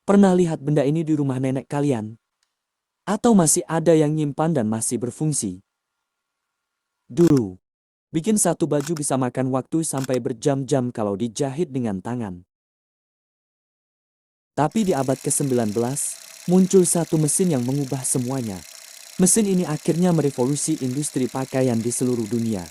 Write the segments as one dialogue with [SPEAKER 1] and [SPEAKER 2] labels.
[SPEAKER 1] Pernah lihat benda ini di rumah nenek kalian? Atau masih ada yang nyimpan dan masih berfungsi? Dulu, bikin satu baju bisa makan waktu sampai berjam-jam kalau dijahit dengan tangan. Tapi di abad ke-19, muncul satu mesin yang mengubah semuanya. Mesin ini akhirnya merevolusi industri pakaian di seluruh dunia.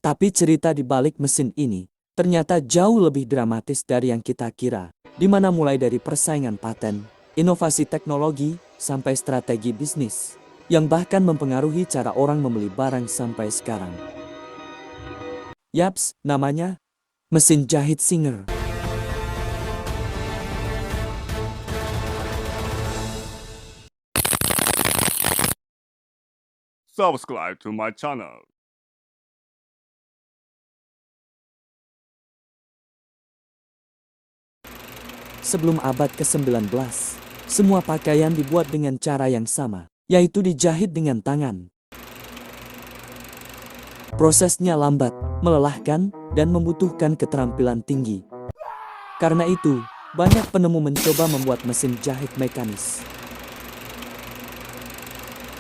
[SPEAKER 1] Tapi cerita di balik mesin ini ternyata jauh lebih dramatis dari yang kita kira, di mana mulai dari persaingan paten, inovasi teknologi, sampai strategi bisnis, yang bahkan mempengaruhi cara orang membeli barang sampai sekarang. Yaps, namanya mesin jahit Singer.
[SPEAKER 2] Subscribe to my channel.
[SPEAKER 1] Sebelum abad ke-19, semua pakaian dibuat dengan cara yang sama, yaitu dijahit dengan tangan. Prosesnya lambat, melelahkan, dan membutuhkan keterampilan tinggi. Karena itu, banyak penemu mencoba membuat mesin jahit mekanis.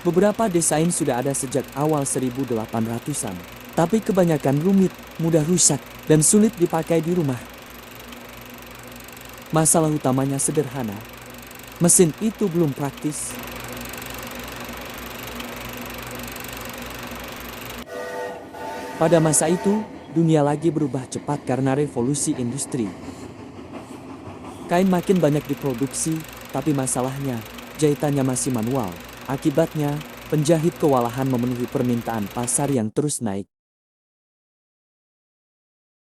[SPEAKER 1] Beberapa desain sudah ada sejak awal 1800-an, tapi kebanyakan rumit, mudah rusak, dan sulit dipakai di rumah. Masalah utamanya sederhana, mesin itu belum praktis. Pada masa itu, dunia lagi berubah cepat karena revolusi industri. Kain makin banyak diproduksi, tapi masalahnya, jahitannya masih manual. Akibatnya, penjahit kewalahan memenuhi permintaan pasar yang terus naik.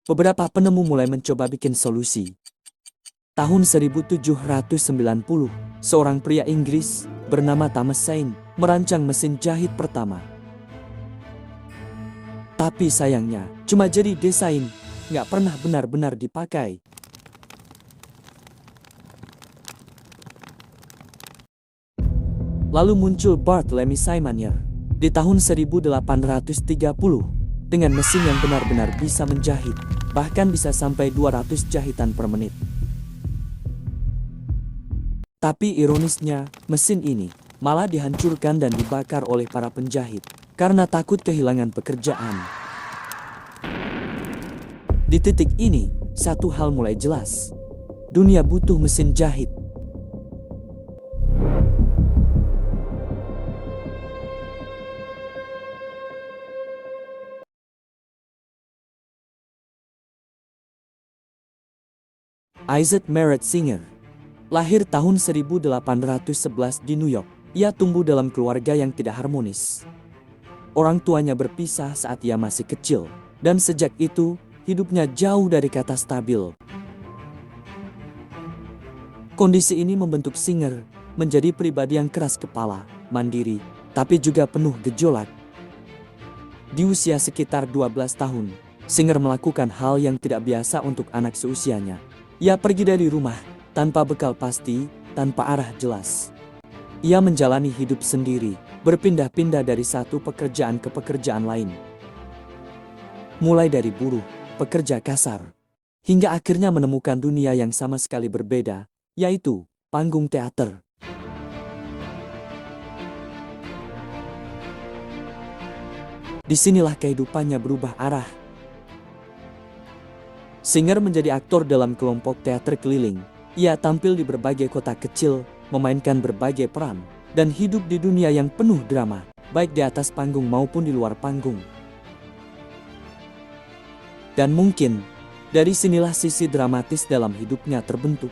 [SPEAKER 1] Beberapa penemu mulai mencoba bikin solusi. Tahun 1790, seorang pria Inggris bernama Thomas Saint merancang mesin jahit pertama. Tapi sayangnya, cuma jadi desain, nggak pernah benar-benar dipakai. Lalu muncul Barthélemy Simonier di tahun 1830 dengan mesin yang benar-benar bisa menjahit, bahkan bisa sampai 200 jahitan per menit. Tapi ironisnya, mesin ini malah dihancurkan dan dibakar oleh para penjahit karena takut kehilangan pekerjaan. Di titik ini, satu hal mulai jelas. Dunia butuh mesin jahit. Isaac Merritt Singer lahir tahun 1811 di New York. Ia tumbuh dalam keluarga yang tidak harmonis. Orang tuanya berpisah saat ia masih kecil, dan sejak itu, hidupnya jauh dari kata stabil. Kondisi ini membentuk Singer menjadi pribadi yang keras kepala, mandiri, tapi juga penuh gejolak. Di usia sekitar 12 tahun, Singer melakukan hal yang tidak biasa untuk anak seusianya. Ia pergi dari rumah, tanpa bekal pasti, tanpa arah jelas. Ia menjalani hidup sendiri, berpindah-pindah dari satu pekerjaan ke pekerjaan lain. Mulai dari buruh, pekerja kasar, hingga akhirnya menemukan dunia yang sama sekali berbeda, yaitu panggung teater. Disinilah kehidupannya berubah arah. Singer menjadi aktor dalam kelompok teater keliling. Ia tampil di berbagai kota kecil, memainkan berbagai peran, dan hidup di dunia yang penuh drama, baik di atas panggung maupun di luar panggung. Dan mungkin, dari sinilah sisi dramatis dalam hidupnya terbentuk.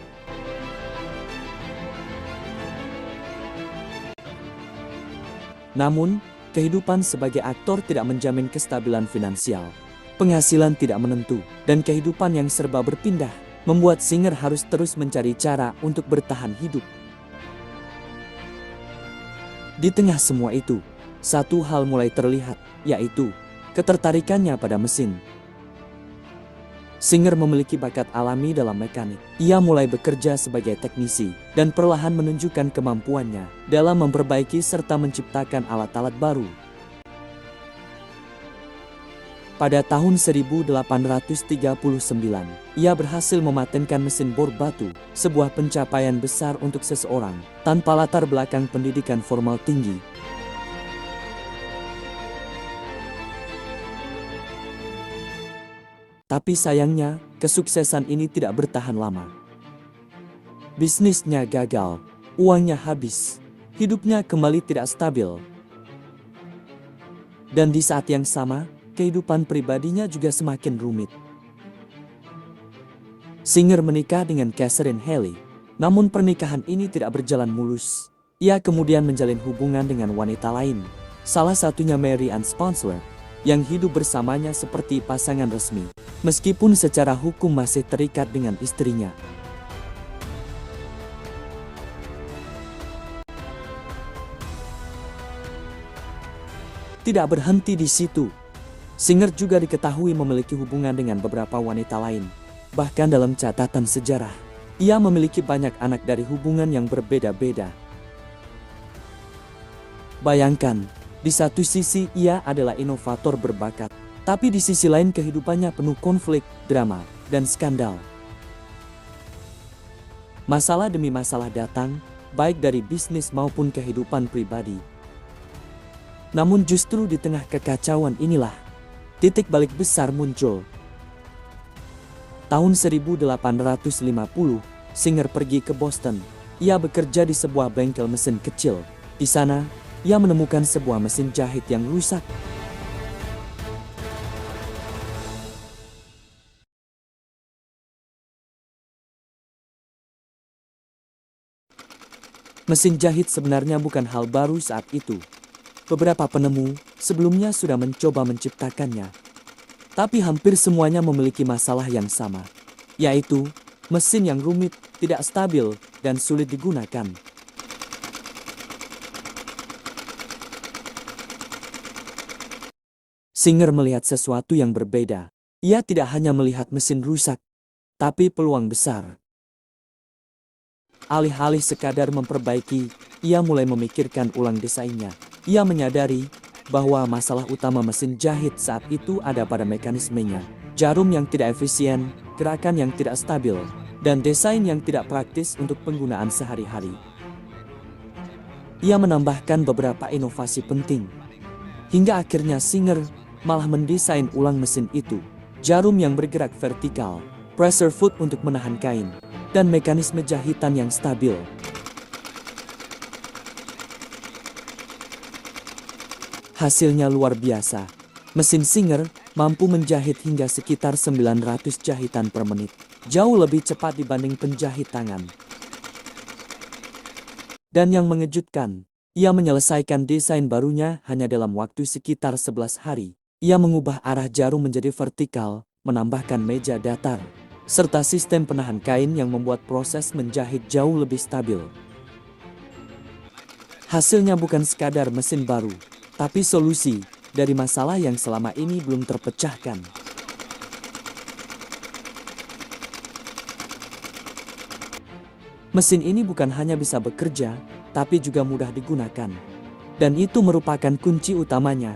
[SPEAKER 1] Namun, kehidupan sebagai aktor tidak menjamin kestabilan finansial. Penghasilan tidak menentu, dan kehidupan yang serba berpindah, membuat Singer harus terus mencari cara untuk bertahan hidup. Di tengah semua itu, satu hal mulai terlihat, yaitu ketertarikannya pada mesin. Singer memiliki bakat alami dalam mekanik. Ia mulai bekerja sebagai teknisi, dan perlahan menunjukkan kemampuannya dalam memperbaiki serta menciptakan alat-alat baru. Pada tahun 1839, ia berhasil mematenkan mesin bor batu, sebuah pencapaian besar untuk seseorang, tanpa latar belakang pendidikan formal tinggi. Tapi sayangnya, kesuksesan ini tidak bertahan lama. Bisnisnya gagal, uangnya habis, hidupnya kembali tidak stabil. Dan di saat yang sama, kehidupan pribadinya juga semakin rumit. Singer menikah dengan Catherine Haley, namun pernikahan ini tidak berjalan mulus. Ia kemudian menjalin hubungan dengan wanita lain, salah satunya Mary Ann Sponsler, yang hidup bersamanya seperti pasangan resmi, meskipun secara hukum masih terikat dengan istrinya. Tidak berhenti di situ. Singer juga diketahui memiliki hubungan dengan beberapa wanita lain. Bahkan dalam catatan sejarah, ia memiliki banyak anak dari hubungan yang berbeda-beda. Bayangkan, di satu sisi ia adalah inovator berbakat, tapi di sisi lain kehidupannya penuh konflik, drama, dan skandal. Masalah demi masalah datang, baik dari bisnis maupun kehidupan pribadi. Namun justru di tengah kekacauan inilah titik balik besar muncul. Tahun 1850, Singer pergi ke Boston. Ia bekerja di sebuah bengkel mesin kecil. Di sana, ia menemukan sebuah mesin jahit yang rusak. Mesin jahit sebenarnya bukan hal baru saat itu. Beberapa penemu sebelumnya sudah mencoba menciptakannya. Tapi hampir semuanya memiliki masalah yang sama, yaitu mesin yang rumit, tidak stabil, dan sulit digunakan. Singer melihat sesuatu yang berbeda. Ia tidak hanya melihat mesin rusak, tapi peluang besar. Alih-alih sekadar memperbaiki, ia mulai memikirkan ulang desainnya. Ia menyadari bahwa masalah utama mesin jahit saat itu ada pada mekanismenya. Jarum yang tidak efisien, gerakan yang tidak stabil, dan desain yang tidak praktis untuk penggunaan sehari-hari. Ia menambahkan beberapa inovasi penting. Hingga akhirnya Singer malah mendesain ulang mesin itu. Jarum yang bergerak vertikal, pressure foot untuk menahan kain, dan mekanisme jahitan yang stabil. Hasilnya luar biasa. Mesin Singer mampu menjahit hingga sekitar 900 jahitan per menit. Jauh lebih cepat dibanding penjahit tangan. Dan yang mengejutkan, ia menyelesaikan desain barunya hanya dalam waktu sekitar 11 hari. Ia mengubah arah jarum menjadi vertikal, menambahkan meja datar, serta sistem penahan kain yang membuat proses menjahit jauh lebih stabil. Hasilnya bukan sekadar mesin baru, tapi solusi dari masalah yang selama ini belum terpecahkan. Mesin ini bukan hanya bisa bekerja, tapi juga mudah digunakan. Dan itu merupakan kunci utamanya.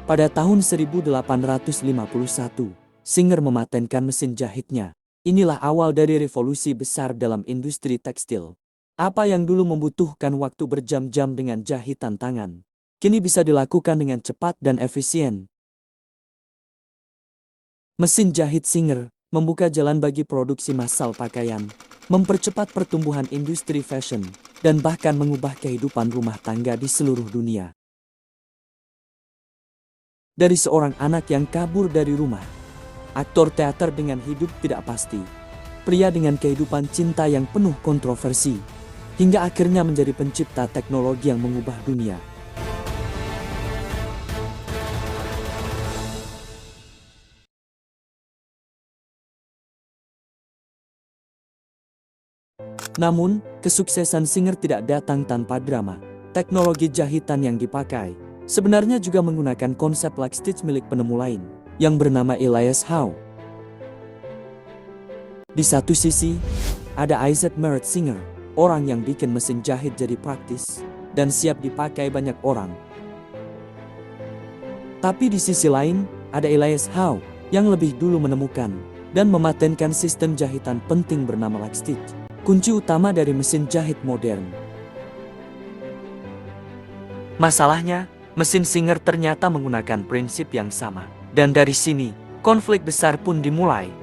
[SPEAKER 1] Pada tahun 1851, Singer mematenkan mesin jahitnya. Inilah awal dari revolusi besar dalam industri tekstil. Apa yang dulu membutuhkan waktu berjam-jam dengan jahitan tangan, kini bisa dilakukan dengan cepat dan efisien. Mesin jahit Singer membuka jalan bagi produksi massal pakaian, mempercepat pertumbuhan industri fashion, dan bahkan mengubah kehidupan rumah tangga di seluruh dunia. Dari seorang anak yang kabur dari rumah, aktor teater dengan hidup tidak pasti, pria dengan kehidupan cinta yang penuh kontroversi, hingga akhirnya menjadi pencipta teknologi yang mengubah dunia. Namun, kesuksesan Singer tidak datang tanpa drama. Teknologi jahitan yang dipakai sebenarnya juga menggunakan konsep like stitch milik penemu lain, yang bernama Elias Howe. Di satu sisi, ada Isaac Merritt Singer, orang yang bikin mesin jahit jadi praktis dan siap dipakai banyak orang. Tapi di sisi lain, ada Elias Howe yang lebih dulu menemukan dan mematenkan sistem jahitan penting bernama lag stitch, kunci utama dari mesin jahit modern. Masalahnya, mesin Singer ternyata menggunakan prinsip yang sama. Dan dari sini, konflik besar pun dimulai.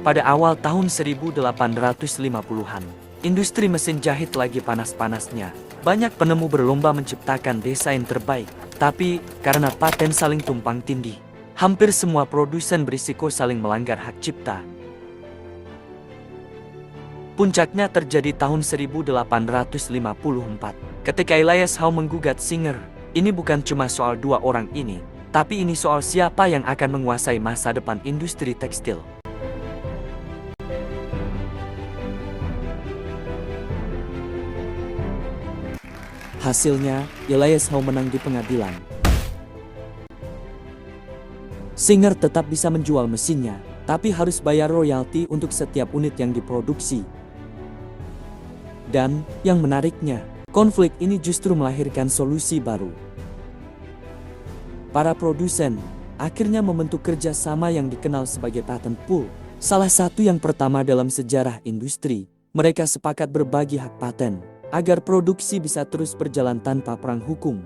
[SPEAKER 1] Pada awal tahun 1850-an, industri mesin jahit lagi panas-panasnya. Banyak penemu berlomba menciptakan desain terbaik. Tapi, karena paten saling tumpang tindih, hampir semua produsen berisiko saling melanggar hak cipta. Puncaknya terjadi tahun 1854, ketika Elias Howe menggugat Singer. Ini bukan cuma soal dua orang ini, tapi ini soal siapa yang akan menguasai masa depan industri tekstil. Hasilnya, Elias Howe menang di pengadilan. Singer tetap bisa menjual mesinnya, tapi harus bayar royalti untuk setiap unit yang diproduksi. Dan, yang menariknya, konflik ini justru melahirkan solusi baru. Para produsen akhirnya membentuk kerjasama yang dikenal sebagai patent pool, salah satu yang pertama dalam sejarah industri. Mereka sepakat berbagi hak paten agar produksi bisa terus berjalan tanpa perang hukum.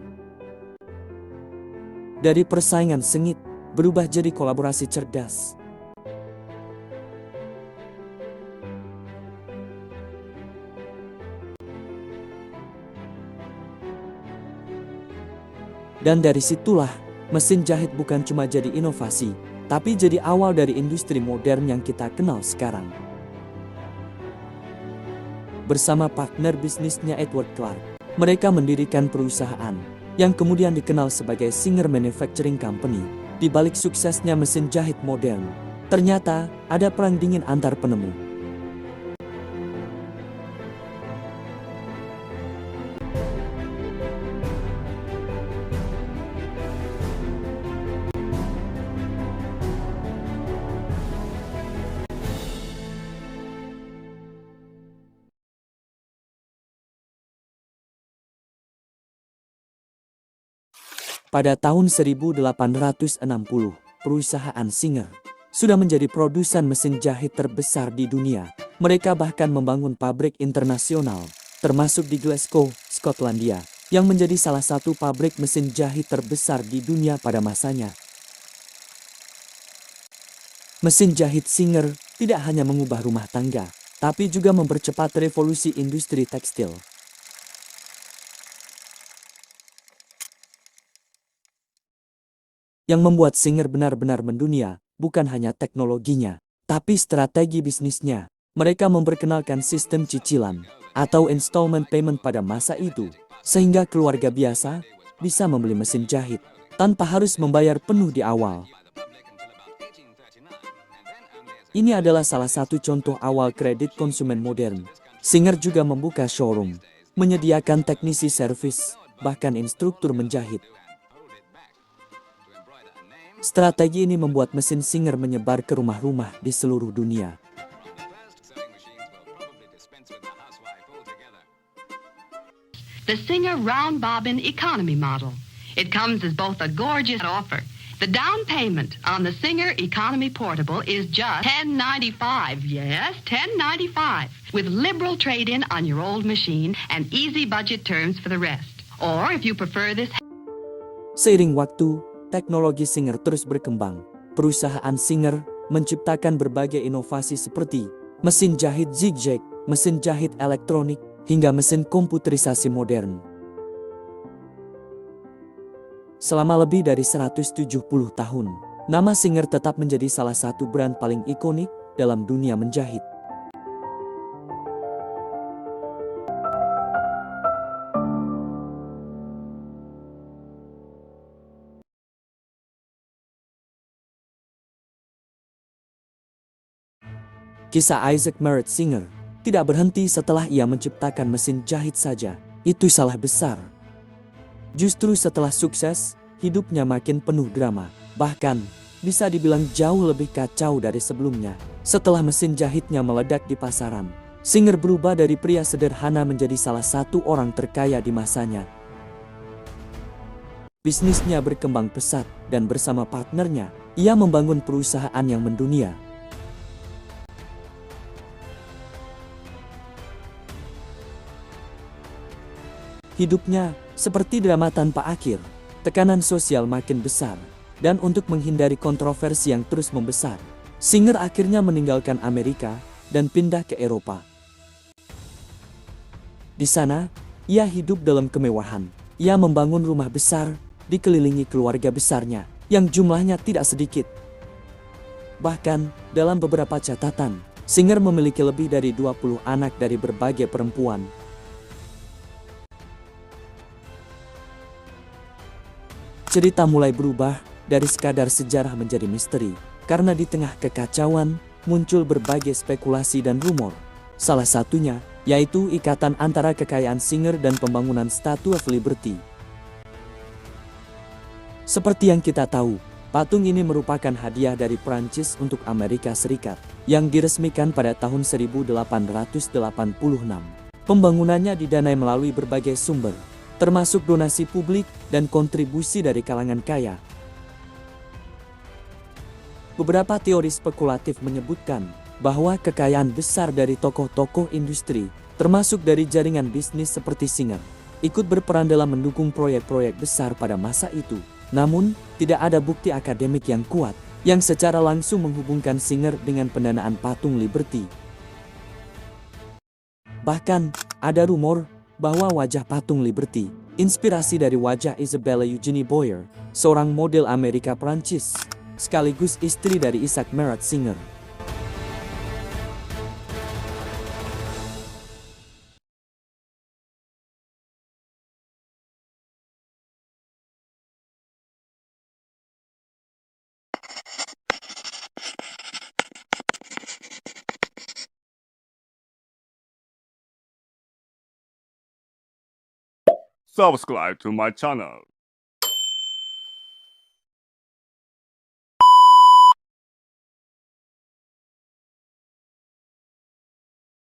[SPEAKER 1] Dari persaingan sengit, berubah jadi kolaborasi cerdas. Dan dari situlah, mesin jahit bukan cuma jadi inovasi, tapi jadi awal dari industri modern yang kita kenal sekarang. Bersama partner bisnisnya Edward Clark, mereka mendirikan perusahaan yang kemudian dikenal sebagai Singer Manufacturing Company. Di balik suksesnya mesin jahit modern, ternyata ada perang dingin antar penemu. Pada tahun 1860, perusahaan Singer sudah menjadi produsen mesin jahit terbesar di dunia. Mereka bahkan membangun pabrik internasional, termasuk di Glasgow, Skotlandia, yang menjadi salah satu pabrik mesin jahit terbesar di dunia pada masanya. Mesin jahit Singer tidak hanya mengubah rumah tangga, tapi juga mempercepat revolusi industri tekstil. Yang membuat Singer benar-benar mendunia, bukan hanya teknologinya, tapi strategi bisnisnya. Mereka memperkenalkan sistem cicilan atau installment payment pada masa itu, sehingga keluarga biasa bisa membeli mesin jahit tanpa harus membayar penuh di awal. Ini adalah salah satu contoh awal kredit konsumen modern. Singer juga membuka showroom, menyediakan teknisi servis, bahkan instruktur menjahit. Strategi ini membuat mesin Singer menyebar ke rumah-rumah di seluruh dunia.
[SPEAKER 3] The Singer Round Bobbin Economy Model. It comes as both a gorgeous offer. The down payment on the Singer Economy Portable is just $10.95. Yes, $10.95. With liberal trade-in on your old machine and easy budget terms for the rest. Or if you prefer this...
[SPEAKER 1] Seiring waktu, teknologi Singer terus berkembang. Perusahaan Singer menciptakan berbagai inovasi seperti mesin jahit zigzag, mesin jahit elektronik, hingga mesin komputerisasi modern. Selama lebih dari 170 tahun, nama Singer tetap menjadi salah satu brand paling ikonik dalam dunia menjahit. Kisah Isaac Merritt Singer tidak berhenti setelah ia menciptakan mesin jahit saja. Itu salah besar. Justru setelah sukses, hidupnya makin penuh drama. Bahkan, bisa dibilang jauh lebih kacau dari sebelumnya. Setelah mesin jahitnya meledak di pasaran, Singer berubah dari pria sederhana menjadi salah satu orang terkaya di masanya. Bisnisnya berkembang pesat dan bersama partnernya, ia membangun perusahaan yang mendunia. Hidupnya seperti drama tanpa akhir. Tekanan sosial makin besar, dan untuk menghindari kontroversi yang terus membesar, Singer akhirnya meninggalkan Amerika dan pindah ke Eropa. Di sana, ia hidup dalam kemewahan. Ia membangun rumah besar, dikelilingi keluarga besarnya, yang jumlahnya tidak sedikit. Bahkan, dalam beberapa catatan, Singer memiliki lebih dari 20 anak dari berbagai perempuan. Cerita mulai berubah dari sekadar sejarah menjadi misteri, karena di tengah kekacauan, muncul berbagai spekulasi dan rumor. Salah satunya, yaitu ikatan antara kekayaan Singer dan pembangunan Statue of Liberty. Seperti yang kita tahu, patung ini merupakan hadiah dari Prancis untuk Amerika Serikat, yang diresmikan pada tahun 1886. Pembangunannya didanai melalui berbagai sumber, termasuk donasi publik dan kontribusi dari kalangan kaya. Beberapa teori spekulatif menyebutkan bahwa kekayaan besar dari tokoh-tokoh industri, termasuk dari jaringan bisnis seperti Singer, ikut berperan dalam mendukung proyek-proyek besar pada masa itu. Namun, tidak ada bukti akademik yang kuat yang secara langsung menghubungkan Singer dengan pendanaan patung Liberty. Bahkan, ada rumor bahwa wajah patung Liberty, inspirasi dari wajah Isabella Eugenie Boyer, seorang model Amerika Prancis, sekaligus istri dari Isaac Marat Singer.
[SPEAKER 2] Subscribe to my channel.